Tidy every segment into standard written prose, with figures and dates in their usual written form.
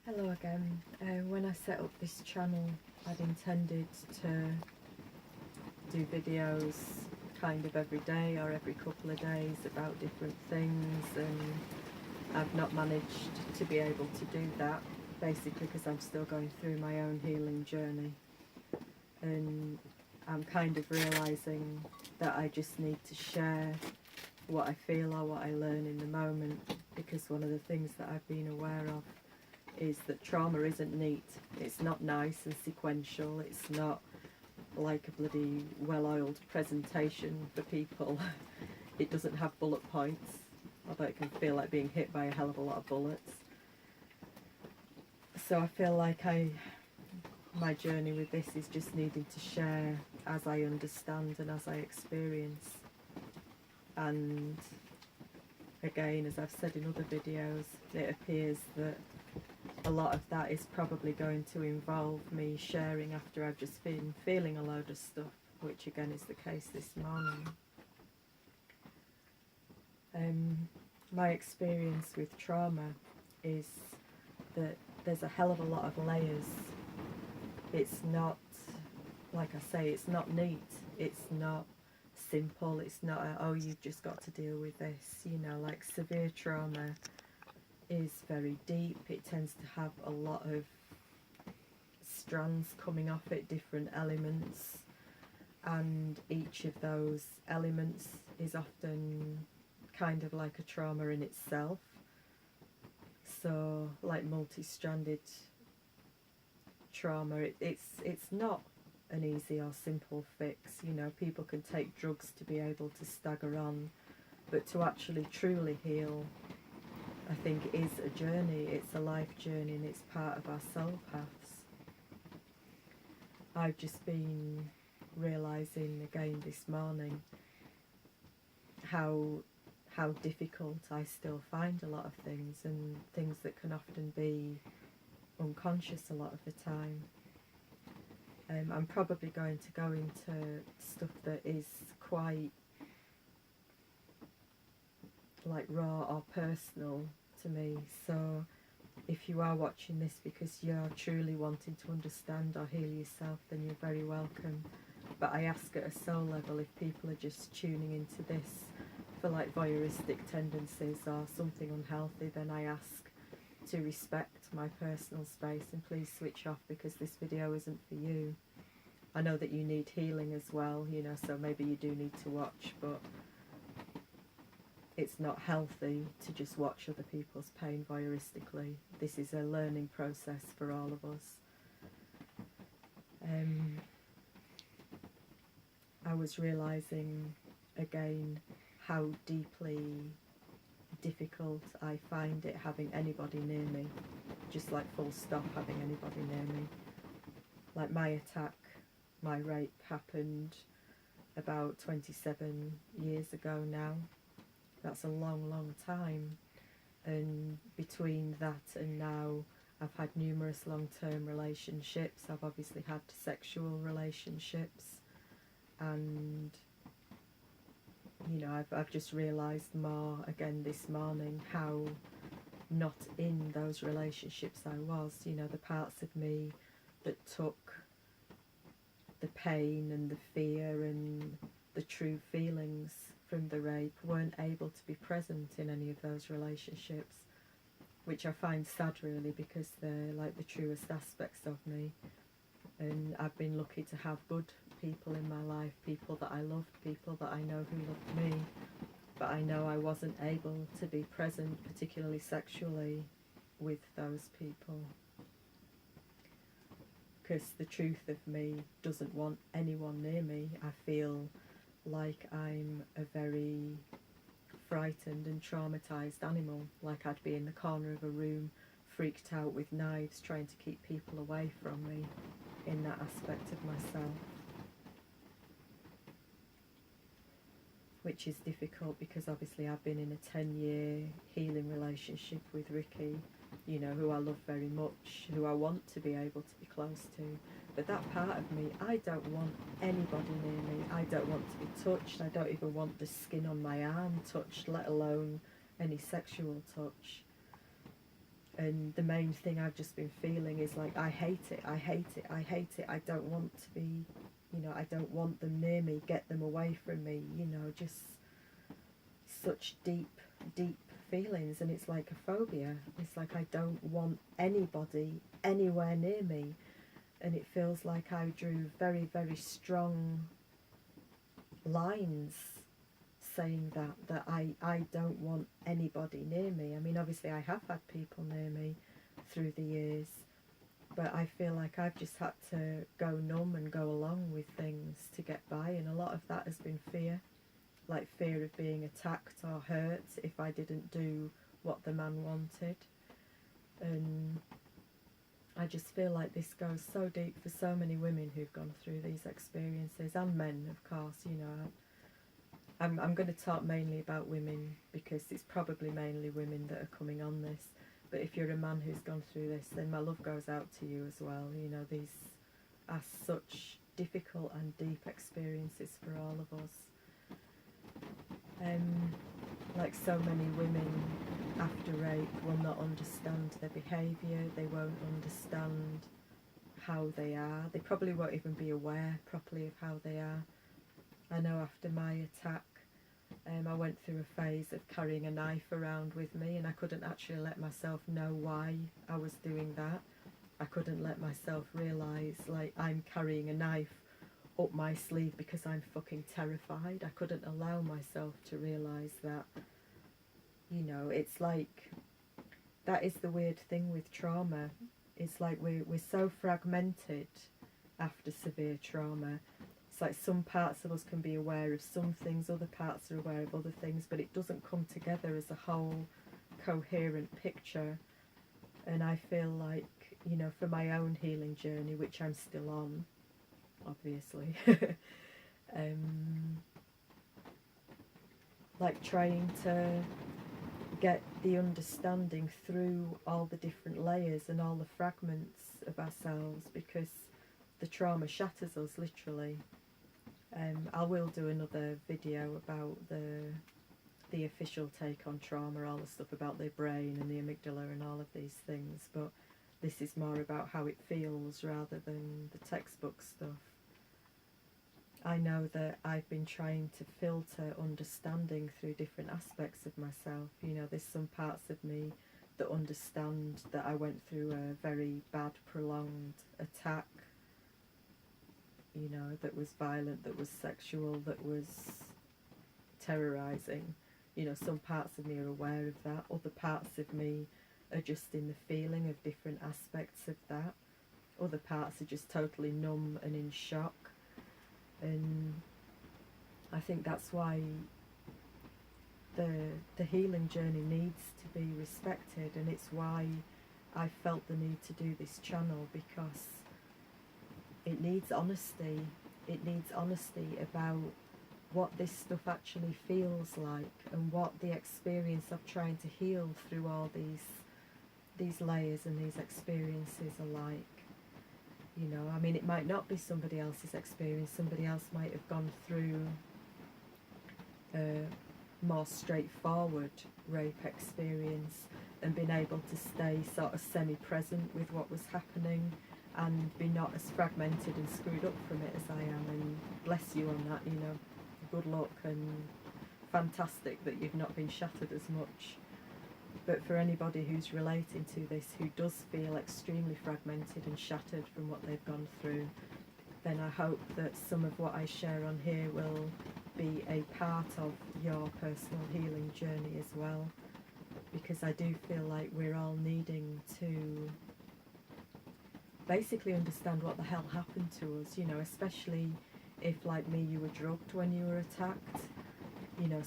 Hello again. When I set up this channel, I'd intended to do videos kind of every day or every couple of days about different things, and I've not managed to be able to do that, basically because I'm still going through my own healing journey, and I'm kind of realising that I just need to share what I feel or what I learn in the moment, because one of the things that I've been aware of is that trauma isn't neat. It's not nice and sequential. It's not like a bloody well-oiled presentation for people. It doesn't have bullet points, although it can feel like being hit by a hell of a lot of bullets. So I feel like my journey with this is just needing to share as I understand and as I experience. And again, as I've said in other videos, it appears that a lot of that is probably going to involve me sharing after I've just been feeling a load of stuff, which again is the case this morning. My experience with trauma is that there's a hell of a lot of layers. It's not, like I say, it's not neat. It's not simple. It's not oh, you've just got to deal with this. You know, like severe trauma is very deep. It tends to have a lot of strands coming off it, different elements, and each of those elements is often kind of like a trauma in itself. So like multi-stranded trauma, it's not an easy or simple fix. You know, people can take drugs to be able to stagger on, but to actually truly heal, I think, is a journey. It's a life journey, and it's part of our soul paths. I've just been realising again this morning how difficult I still find a lot of things, and things that can often be unconscious a lot of the time. I'm probably going to go into stuff that is quite like raw or personal to me, so if you are watching this because you're truly wanting to understand or heal yourself, then you're very welcome. But I ask at a soul level, if people are just tuning into this for like voyeuristic tendencies or something unhealthy, then I ask to respect my personal space and please switch off, because this video isn't for you. I know that you need healing as well, you know, so maybe you do need to watch, but it's not healthy to just watch other people's pain voyeuristically. This is a learning process for all of us. I was realising again how deeply difficult I find it having anybody near me, just like full stop having anybody near me. Like my attack, my rape happened about 27 years ago now. That's a long, long time, and between that and now I've had numerous long-term relationships. I've obviously had sexual relationships, and you know, I've just realised more again this morning how not in those relationships I was. You know, the parts of me that took the pain and the fear and the true feelings from the rape weren't able to be present in any of those relationships, which I find sad really, because they're like the truest aspects of me. And I've been lucky to have good people in my life, people that I loved, people that I know who loved me, but I know I wasn't able to be present, particularly sexually, with those people, because the truth of me doesn't want anyone near me. I feel like I'm a very frightened and traumatised animal, like I'd be in the corner of a room freaked out with knives trying to keep people away from me in that aspect of myself, which is difficult because obviously I've been in a 10-year healing relationship with Ricky, you know, who I love very much, who I want to be able to be close to. But that part of me, I don't want anybody near me. I don't want to be touched. I don't even want the skin on my arm touched, let alone any sexual touch. And the main thing I've just been feeling is like, I hate it, I hate it, I hate it. I don't want to be, I don't want them near me, get them away from me, just such deep, deep feelings. And it's like a phobia. It's like I don't want anybody anywhere near me. And it feels like I drew very, very strong lines saying that I don't want anybody near me. I mean, obviously I have had people near me through the years, but I feel like I've just had to go numb and go along with things to get by, and a lot of that has been fear, like fear of being attacked or hurt if I didn't do what the man wanted. And I just feel like this goes so deep for so many women who've gone through these experiences, and men, of course. I'm going to talk mainly about women because it's probably mainly women that are coming on this. But if you're a man who's gone through this, then my love goes out to you as well. These are such difficult and deep experiences for all of us. Like so many women after rape will not understand their behaviour, they won't understand how they are, they probably won't even be aware properly of how they are. I know after my attack, I went through a phase of carrying a knife around with me, and I couldn't actually let myself know why I was doing that. I couldn't let myself realise, like, I'm carrying a knife up my sleeve because I'm fucking terrified. I couldn't allow myself to realise that. It's like, that is the weird thing with trauma. It's like we're so fragmented after severe trauma. It's like some parts of us can be aware of some things, other parts are aware of other things, but it doesn't come together as a whole coherent picture. And I feel like, for my own healing journey, which I'm still on, obviously, like trying to get the understanding through all the different layers and all the fragments of ourselves, because the trauma shatters us, literally. I will do another video about the official take on trauma, all the stuff about the brain and the amygdala and all of these things, but this is more about how it feels rather than the textbook stuff. I know that I've been trying to filter understanding through different aspects of myself. There's some parts of me that understand that I went through a very bad, prolonged attack, that was violent, that was sexual, that was terrorising. Some parts of me are aware of that. Other parts of me are just in the feeling of different aspects of that. Other parts are just totally numb and in shock. And I think that's why the healing journey needs to be respected, and it's why I felt the need to do this channel, because it needs honesty. It needs honesty about what this stuff actually feels like, and what the experience of trying to heal through all these layers and these experiences are like. I mean, it might not be somebody else's experience. Somebody else might have gone through a more straightforward rape experience and been able to stay sort of semi-present with what was happening and be not as fragmented and screwed up from it as I am. And bless you on that, good luck, and fantastic that you've not been shattered as much. But for anybody who's relating to this, who does feel extremely fragmented and shattered from what they've gone through, then I hope that some of what I share on here will be a part of your personal healing journey as well. Because I do feel like we're all needing to basically understand what the hell happened to us, especially if, like me, you were drugged when you were attacked.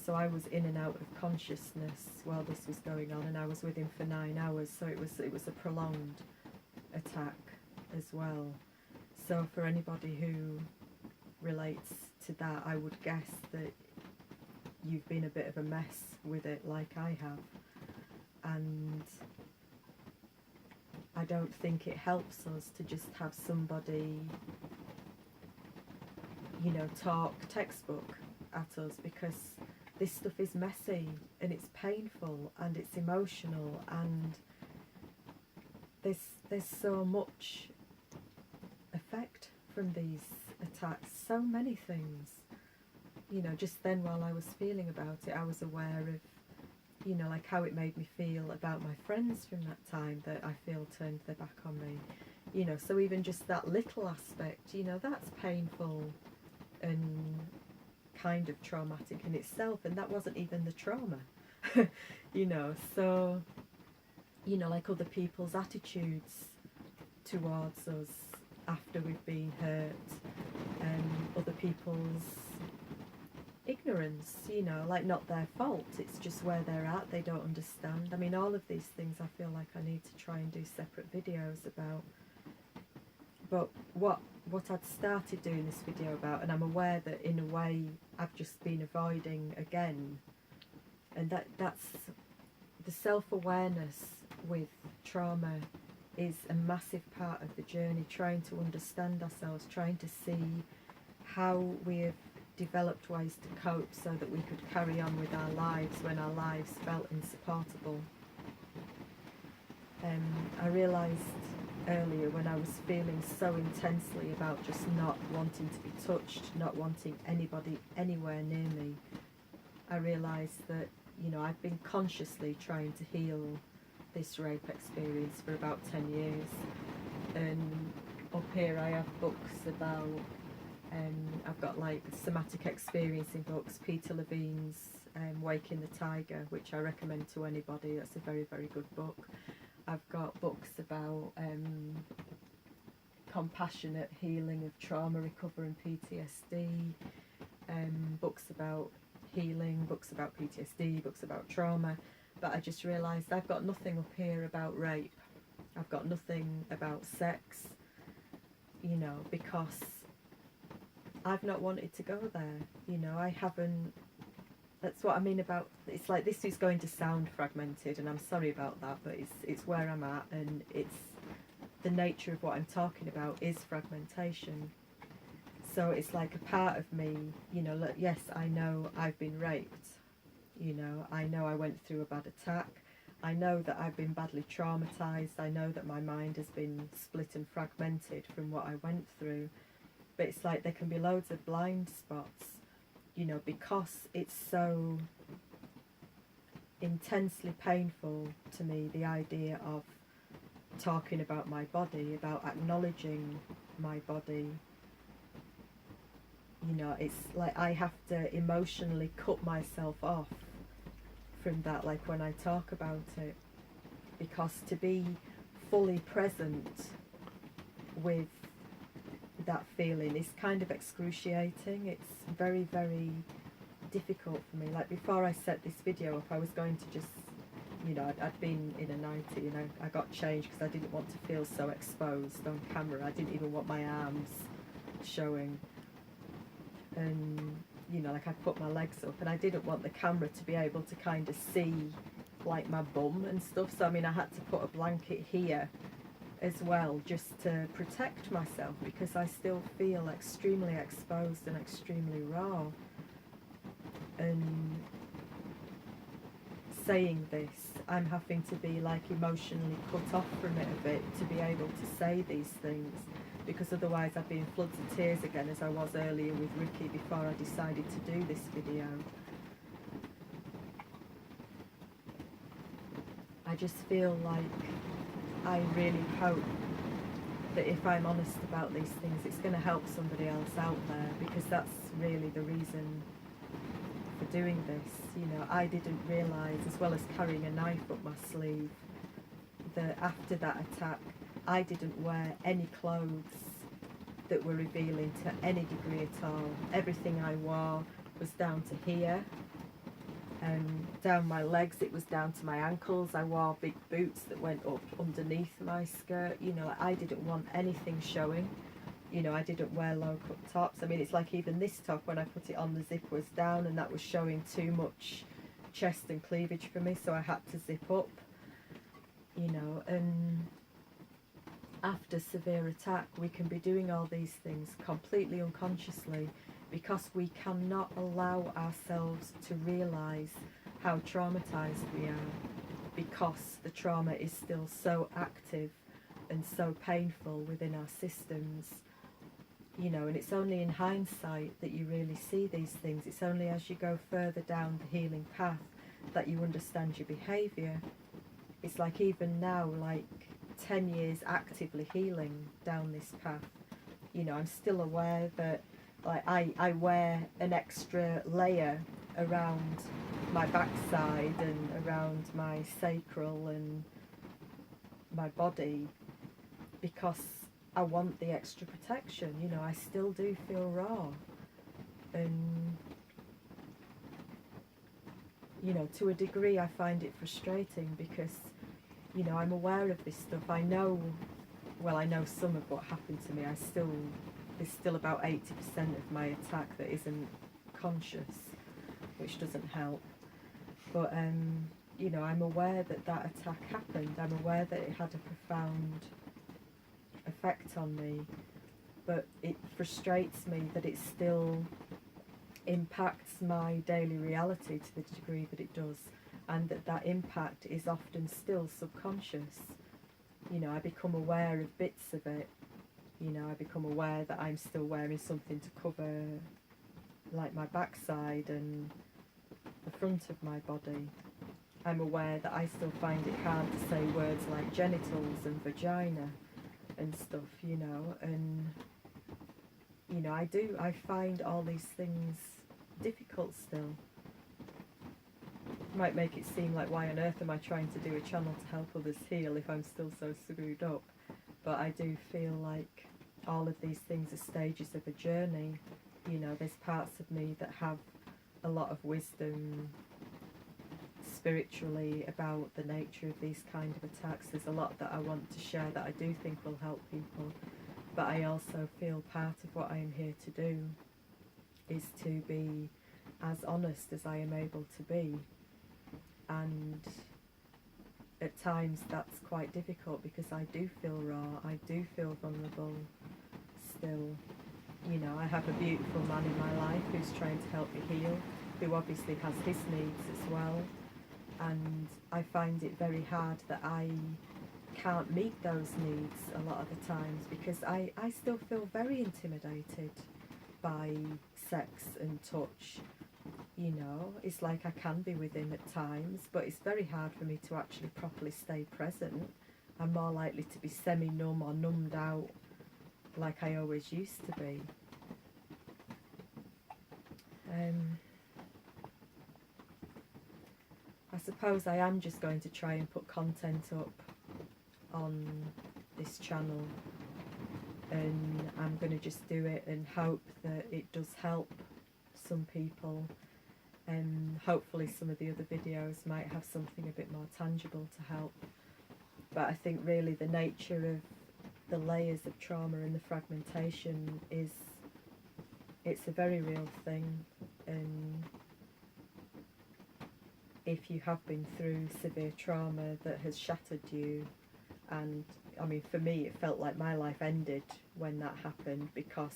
So I was in and out of consciousness while this was going on, and I was with him for 9 hours, so it was a prolonged attack as well. So for anybody who relates to that, I would guess that you've been a bit of a mess with it, like I have. And I don't think it helps us to just have somebody, talk textbook at us, because this stuff is messy and it's painful and it's emotional, and there's so much effect from these attacks, so many things. You know, just then while I was feeling about it, I was aware of, you know, like how it made me feel about my friends from that time that I feel turned their back on me. You know, so even just that little aspect, you know, that's painful and kind of traumatic in itself, and that wasn't even the trauma. You know, so, you know, like other people's attitudes towards us after we've been hurt, and other people's ignorance, you know, like not their fault, it's just where they're at, they don't understand. I mean, all of these things I feel like I need to try and do separate videos about. But what I'd started doing this video about, and I'm aware that in a way I've just been avoiding again, and that's the self-awareness with trauma is a massive part of the journey, trying to understand ourselves, trying to see how we have developed ways to cope so that we could carry on with our lives when our lives felt insupportable. I realised earlier when I was feeling so intensely about just not wanting to be touched, not wanting anybody anywhere near me, I realised that, you know, I've been consciously trying to heal this rape experience for about 10 years. And up here I have books about, I've got like somatic experiencing books, Peter Levine's Waking the Tiger, which I recommend to anybody. That's a very, very good book. I've got books about compassionate healing of trauma, recovering PTSD, books about healing, books about PTSD, books about trauma. But I just realised I've got nothing up here about rape. I've got nothing about sex, you know, because I've not wanted to go there. You know, I haven't. That's what I mean about, it's like, this is going to sound fragmented, and I'm sorry about that, but it's where I'm at, and it's the nature of what I'm talking about is fragmentation. So it's like a part of me, you know, look, yes, I know I've been raped, you know I went through a bad attack, I know that I've been badly traumatised, I know that my mind has been split and fragmented from what I went through, but it's like there can be loads of blind spots, you know, because it's so intensely painful to me, the idea of talking about my body, about acknowledging my body. You know, it's like I have to emotionally cut myself off from that, like when I talk about it, because to be fully present with that feeling is kind of excruciating. It's very, very difficult for me. Like before I set this video up, I was going to just, you know, I'd been in a nightie and I got changed because I didn't want to feel so exposed on camera. I didn't even want my arms showing, and you know, like I put my legs up and I didn't want the camera to be able to kind of see like my bum and stuff, so I mean I had to put a blanket here as well just to protect myself, because I still feel extremely exposed and extremely raw. And saying this, I'm having to be like emotionally cut off from it a bit to be able to say these things, because otherwise I'd be in floods of tears again, as I was earlier with Ricky before I decided to do this video. I just feel like I really hope that if I'm honest about these things, it's going to help somebody else out there, because that's really the reason for doing this. You know, I didn't realise, as well as carrying a knife up my sleeve, that after that attack I didn't wear any clothes that were revealing to any degree at all. Everything I wore was down to here, and down my legs it was down to my ankles. I wore big boots that went up underneath my skirt. You know, I didn't want anything showing. You know, I didn't wear low cut tops. I mean, it's like even this top, when I put it on, the zip was down and that was showing too much chest and cleavage for me, so I had to zip up, you know. And after severe attack we can be doing all these things completely unconsciously, because we cannot allow ourselves to realise how traumatised we are, because the trauma is still so active and so painful within our systems, you know, and it's only in hindsight that you really see these things. It's only as you go further down the healing path that you understand your behaviour. It's like even now, like 10 years actively healing down this path, you know, I'm still aware that like I wear an extra layer around my backside and around my sacral and my body because I want the extra protection. You know, I still do feel raw, and you know, to a degree I find it frustrating because, you know, I'm aware of this stuff. I know, well, I know some of what happened to me. There's still about 80% of my attack that isn't conscious, which doesn't help. But you know, I'm aware that that attack happened. I'm aware that it had a profound effect on me, but it frustrates me that it still impacts my daily reality to the degree that it does, and that that impact is often still subconscious. You know, I become aware of bits of it. You know, I become aware that I'm still wearing something to cover like my backside and the front of my body. I'm aware that I still find it hard to say words like genitals and vagina and stuff, you know, and you know, I find all these things difficult still. Might make it seem like, why on earth am I trying to do a channel to help others heal if I'm still so screwed up? But I do feel like all of these things are stages of a journey. You know, there's parts of me that have a lot of wisdom spiritually about the nature of these kind of attacks. There's a lot that I want to share that I do think will help people, but I also feel part of what I am here to do is to be as honest as I am able to be, and at times that's quite difficult because I do feel raw, I do feel vulnerable still. You know, I have a beautiful man in my life who's trying to help me heal, who obviously has his needs as well, and I find it very hard that I can't meet those needs a lot of the times because I still feel very intimidated by sex and touch. You know, it's like I can be with him at times, but it's very hard for me to actually properly stay present. I'm more likely to be semi-numb or numbed out like I always used to be. I suppose I am just going to try and put content up on this channel, and I'm going to just do it and hope that it does help some people, and hopefully some of the other videos might have something a bit more tangible to help. But I think really the nature of the layers of trauma and the fragmentation is, it's a very real thing, and if you have been through severe trauma that has shattered you, and I mean for me it felt like my life ended when that happened because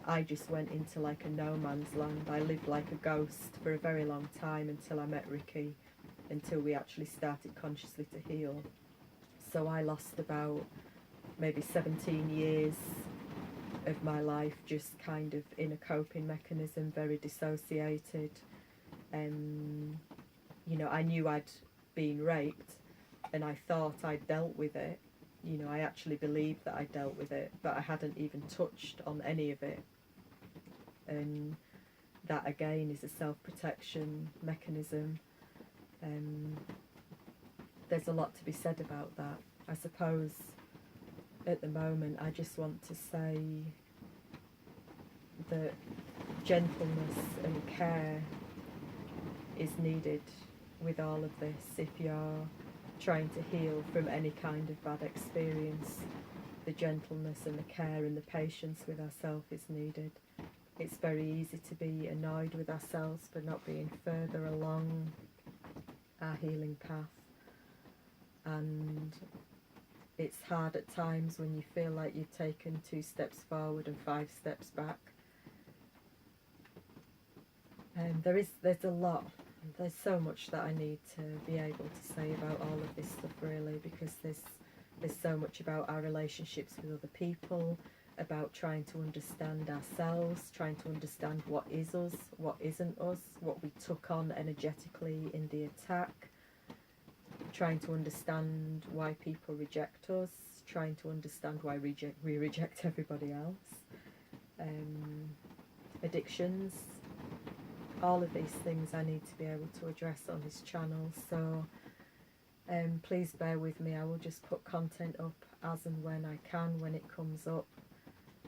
I just went into like a no man's land. I lived like a ghost for a very long time until I met Ricky, until we actually started consciously to heal. So I lost about maybe 17 years of my life just kind of in a coping mechanism, very dissociated. You know, I knew I'd been raped and I thought I'd dealt with it. You know, I actually believed that I dealt with it, but I hadn't even touched on any of it. And that again is a self-protection mechanism. There's a lot to be said about that. I suppose at the moment I just want to say that gentleness and care is needed with all of this. If you're trying to heal from any kind of bad experience, the gentleness and the care and the patience with ourselves is needed. It's very easy to be annoyed with ourselves for not being further along our healing path, and it's hard at times when you feel like you've taken 2 steps forward and 5 steps back. And there's a lot, there's so much that I need to be able to say about all of this stuff really, because there's There's so much about our relationships with other people, about trying to understand ourselves, trying to understand what is us, what isn't us, what we took on energetically in the attack, trying to understand why people reject us, trying to understand why we reject everybody else, addictions, all of these things I need to be able to address on this channel. So please bear with me. I will just put content up as and when I can, when it comes up.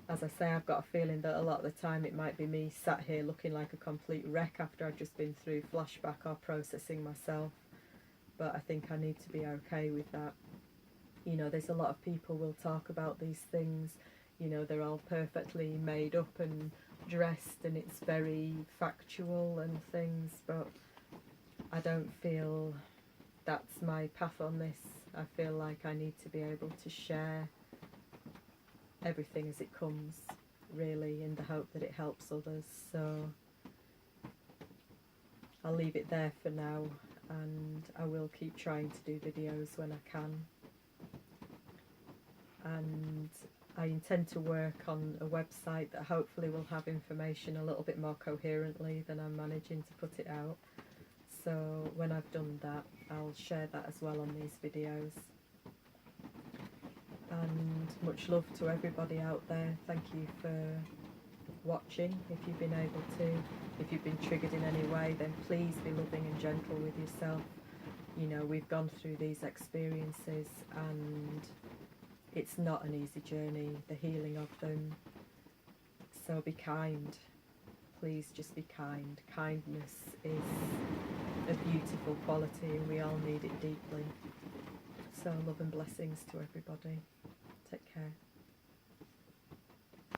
As I say, I've got a feeling that a lot of the time it might be me sat here looking like a complete wreck after I've just been through flashback or processing myself. But I think I need to be okay with that. You know, there's a lot of people will talk about these things, you know, they're all perfectly made up and dressed and it's very factual and things, but I don't feel that's my path on this. I feel like I need to be able to share everything as it comes, really, in the hope that it helps others. So I'll leave it there for now, and I will keep trying to do videos when I can. And I intend to work on a website that hopefully will have information a little bit more coherently than I'm managing to put it out. So when I've done that, I'll share that as well on these videos. And much love to everybody out there. Thank you for watching. If you've been able to, if you've been triggered in any way, then please be loving and gentle with yourself. You know, we've gone through these experiences and it's not an easy journey, the healing of them. So be kind. Please just be kind. Kindness is a beautiful quality and we all need it deeply. So love and blessings to everybody. Take care.